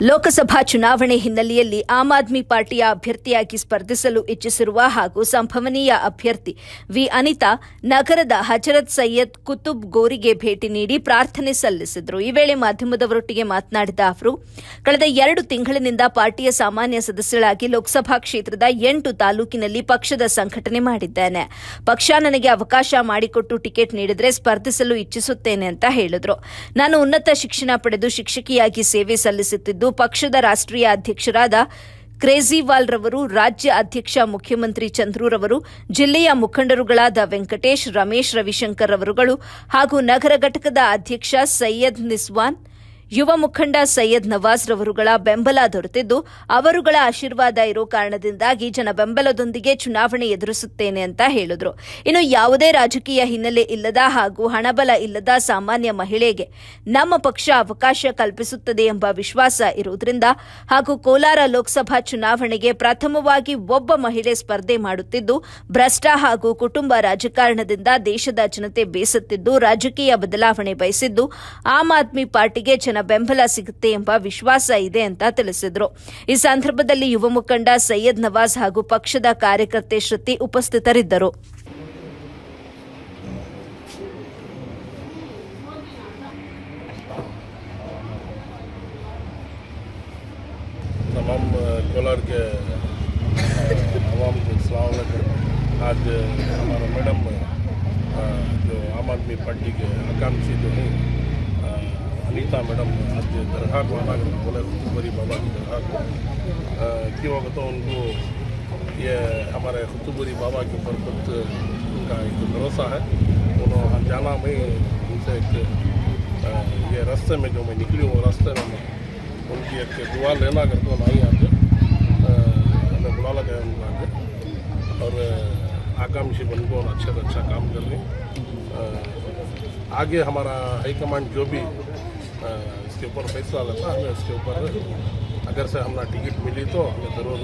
ಲೋಕಸಭಾ ಚುನಾವಣೆ ಹಿನ್ನೆಲೆಯಲ್ಲಿ ಆಮ್ ಆದ್ಮಿ ಪಾರ್ಟಿಯ ಅಭ್ಯರ್ಥಿಯಾಗಿ ಸ್ಪರ್ಧಿಸಲು ಇಚ್ಛಿಸಿರುವ ಹಾಗೂ ಸಂಭವನೀಯ ಅಭ್ಯರ್ಥಿ ವಿ ಅನಿತಾ ನಗರದ ಹಜರತ್ ಸೈಯದ್ ಕುತುಬ್ ಗೋರಿಗೆ ಭೇಟಿ ನೀಡಿ ಪ್ರಾರ್ಥನೆ ಸಲ್ಲಿಸಿದರು. ಈ ವೇಳೆ ಮಾಧ್ಯಮದವರೊಟ್ಟಿಗೆ ಮಾತನಾಡಿದ ಅವರು, ಕಳೆದ 2 ತಿಂಗಳಿನಿಂದ ಪಾರ್ಟಿಯ ಸಾಮಾನ್ಯ ಸದಸ್ಯಳಾಗಿ ಲೋಕಸಭಾ ಕ್ಷೇತ್ರದ 8 ತಾಲೂಕಿನಲ್ಲಿ ಪಕ್ಷದ ಸಂಘಟನೆ ಮಾಡಿದ್ದೇನೆ. ಪಕ್ಷ ನನಗೆ ಅವಕಾಶ ಮಾಡಿಕೊಟ್ಟು ಟಿಕೆಟ್ ನೀಡಿದರೆ ಸ್ಪರ್ಧಿಸಲು ಇಚ್ಛಿಸುತ್ತೇನೆ ಅಂತ ಹೇಳಿದರು. ನಾನು ಉನ್ನತ ಶಿಕ್ಷಣ ಪಡೆದು ಶಿಕ್ಷಕಿಯಾಗಿ ಸೇವೆ ಸಲ್ಲಿಸುತ್ತಿದ್ದು ಪಕ್ಷದ ರಾಷ್ಟ್ರೀಯ ಅಧ್ಯಕ್ಷರಾದ ಕೇಜ್ರಿವಾಲ್ ರವರು, ರಾಜ್ಯ ಅಧ್ಯಕ್ಷ ಮುಖ್ಯಮಂತ್ರಿ ಚಂದ್ರೂರವರು, ಜಿಲ್ಲೆಯ ಮುಖಂಡರುಗಳಾದ ವೆಂಕಟೇಶ್, ರಮೇಶ್, ರವಿಶಂಕರ್ ಅವರುಗಳು ಹಾಗೂ ನಗರ ಘಟಕದ ಅಧ್ಯಕ್ಷ ಸೈಯದ್ ನಿಸ್ವಾನ್, ಯುವ ಮುಖಂಡ ಸೈಯದ್ ನವಾಜ್ ರವರುಗಳ ಬೆಂಬಲ ದೊರೆತಿದ್ದು, ಅವರುಗಳ ಆಶೀರ್ವಾದ ಇರೋ ಕಾರಣದಿಂದಾಗಿ ಜನ ಬೆಂಬಲದೊಂದಿಗೆ ಚುನಾವಣೆ ಎದುರಿಸುತ್ತೇನೆ ಅಂತ ಹೇಳಿದರು. ಇನ್ನು ಯಾವುದೇ ರಾಜಕೀಯ ಹಿನ್ನೆಲೆ ಇಲ್ಲದ ಹಾಗೂ ಹಣಬಲ ಇಲ್ಲದ ಸಾಮಾನ್ಯ ಮಹಿಳೆಗೆ ನಮ್ಮ ಪಕ್ಷ ಅವಕಾಶ ಕಲ್ಪಿಸುತ್ತದೆ ಎಂಬ ವಿಶ್ವಾಸ ಇರುವುದರಿಂದ ಹಾಗೂ ಕೋಲಾರ ಲೋಕಸಭಾ ಚುನಾವಣೆಗೆ ಪ್ರಥಮವಾಗಿ ಒಬ್ಬ ಮಹಿಳೆ ಸ್ಪರ್ಧೆ ಮಾಡುತ್ತಿದ್ದು, ಭ್ರಷ್ಟ ಹಾಗೂ ಕುಟುಂಬ ರಾಜಕಾರಣದಿಂದ ದೇಶದ ಜನತೆ ಬೇಸತ್ತಿದ್ದು ರಾಜಕೀಯ ಬದಲಾವಣೆ ಬಯಸಿದ್ದು ಆಮ್ ಆದ್ಮಿ ಪಾರ್ಟಿಗೆ ಬೆಂಬಲ ಸಿಗುತ್ತೆ ಎಂಬ ವಿಶ್ವಾಸ ಇದೆ ಅಂತ ತಿಳಿಸಿದರು. ಈ ಸಂದರ್ಭದಲ್ಲಿ ಯುವ ಮುಖಂಡ ಸೈಯದ್ ನವಾಜ್ ಹಾಗೂ ಪಕ್ಷದ ಕಾರ್ಯಕರ್ತೆ ಶ್ರುತಿ ಉಪಸ್ಥಿತರಿದ್ದರು. तमाम कोलार के आवाम को सलाम अलैकुम। आज हमारा मैडम जो आम आदमी पार्टी के आकांक्षी जो हैं अनीता मैडम आज दरगाह को आना बोले खुतबरी बाबा की दरगाह को क्यों होगा तो उनको ये हमारे खुतबरी बाबा के ऊपर कुछ उनका एक भरोसा है। उन्होंने जाना मैं उनसे एक ये रास्ते में जो मैं निकली हूँ रास्ते में उनकी एक दुआ लेना करते हो नहीं आते हमें बुला लगा उनको आगे और आकांक्षी बन को अच्छा से अच्छा काम कर रही। आगे हमारा हाईकमांड जो भी इसके ऊपर फैसला लेता हमें इसके ऊपर अगर से हमारा टिकट मिली तो हमें ज़रूर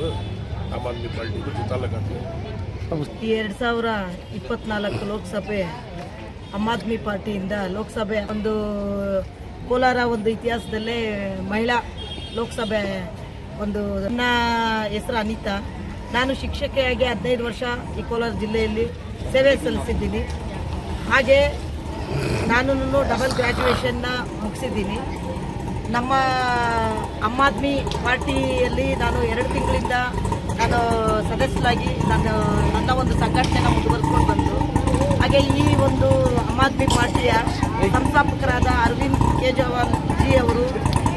आम आदमी पार्टी को जिता लगाते हैं। 2024 ಲೋಕಸಭೆ ಆಮ್ ಆದ್ಮಿ ಪಾರ್ಟಿಯಿಂದ ಲೋಕಸಭೆ ಒಂದು ಕೋಲಾರ ಒಂದು ಇತಿಹಾಸದಲ್ಲೇ ಮಹಿಳಾ ಲೋಕಸಭೆ ಒಂದು ನನ್ನ ಹೆಸರು ಅನಿತಾ. ನಾನು ಶಿಕ್ಷಕಿಯಾಗಿ 15 ವರ್ಷ ಈ ಕೋಲಾರ ಜಿಲ್ಲೆಯಲ್ಲಿ ಸೇವೆ ಸಲ್ಲಿಸಿದ್ದೀನಿ. ಹಾಗೆ ನಾನು ಡಬಲ್ ಗ್ರ್ಯಾಜುಯೇಷನ್ನ ಮುಗಿಸಿದ್ದೀನಿ. ನಮ್ಮ ಆಮ್ ಆದ್ಮಿ ಪಾರ್ಟಿಯಲ್ಲಿ ನಾನು 2 ತಿಂಗಳಿಂದ ನಾನು ಸದಸ್ಯರಾಗಿ ನನ್ನ ಒಂದು ಸಂಘಟನೆನ ಮುಂದುವರಿಸ್ಕೊಂಡು ಬಂದು ಹಾಗೆ ಈ ಒಂದು ಆಮ್ ಆದ್ಮಿ ಪಾರ್ಟಿಯ ಸಂಸ್ಥಾಪಕರಾದ ಅರವಿಂದ್ ಕೇಜ್ರಿವಾಲ್ ಜಿ ಅವರು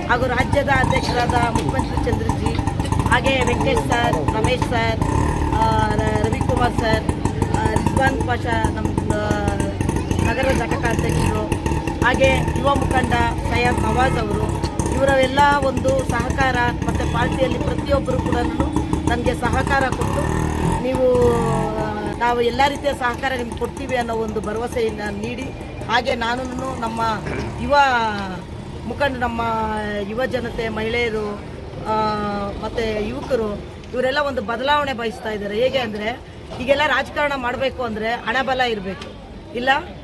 ಹಾಗೂ ರಾಜ್ಯದ ಅಧ್ಯಕ್ಷರಾದ ಮುಖ್ಯಮಂತ್ರಿ ಚಂದ್ರಜಿ, ಹಾಗೆ Venkatesh sir, Ramesh sir, Ravikumar sir, Rizwan Pasha ನಮ್ಮ ನಗರ ಘಟಕ ಅಧ್ಯಕ್ಷರು, ಹಾಗೆ ಯುವ ಮುಖಂಡ ಸೈಯದ್ ನವಾಜ್ ಅವರು, ಇವರೆಲ್ಲ ಒಂದು ಸಹಕಾರ ಮತ್ತು ಪಾರ್ಟಿಯಲ್ಲಿ ಪ್ರತಿಯೊಬ್ಬರು ಕೂಡ ನಮಗೆ ಸಹಕಾರ ಕೊಟ್ಟು ನಾವು ಎಲ್ಲ ರೀತಿಯ ಸಹಕಾರ ನಿಮ್ಗೆ ಕೊಡ್ತೀವಿ ಅನ್ನೋ ಒಂದು ಭರವಸೆಯನ್ನು ನೀಡಿ, ಹಾಗೆ ನಾನು ನಮ್ಮ ಯುವ ಮುಖಂಡ ನಮ್ಮ ಯುವ ಜನತೆ, ಮಹಿಳೆಯರು ಮತ್ತು ಯುವಕರು ಇವರೆಲ್ಲ ಒಂದು ಬದಲಾವಣೆ ಬಯಸ್ತಾ ಇದ್ದಾರೆ. ಹೇಗೆ ಅಂದರೆ ಈಗೆಲ್ಲ ರಾಜಕಾರಣ ಮಾಡಬೇಕು ಅಂದರೆ ಹಣಬಲ ಇರಬೇಕು, ಇಲ್ಲ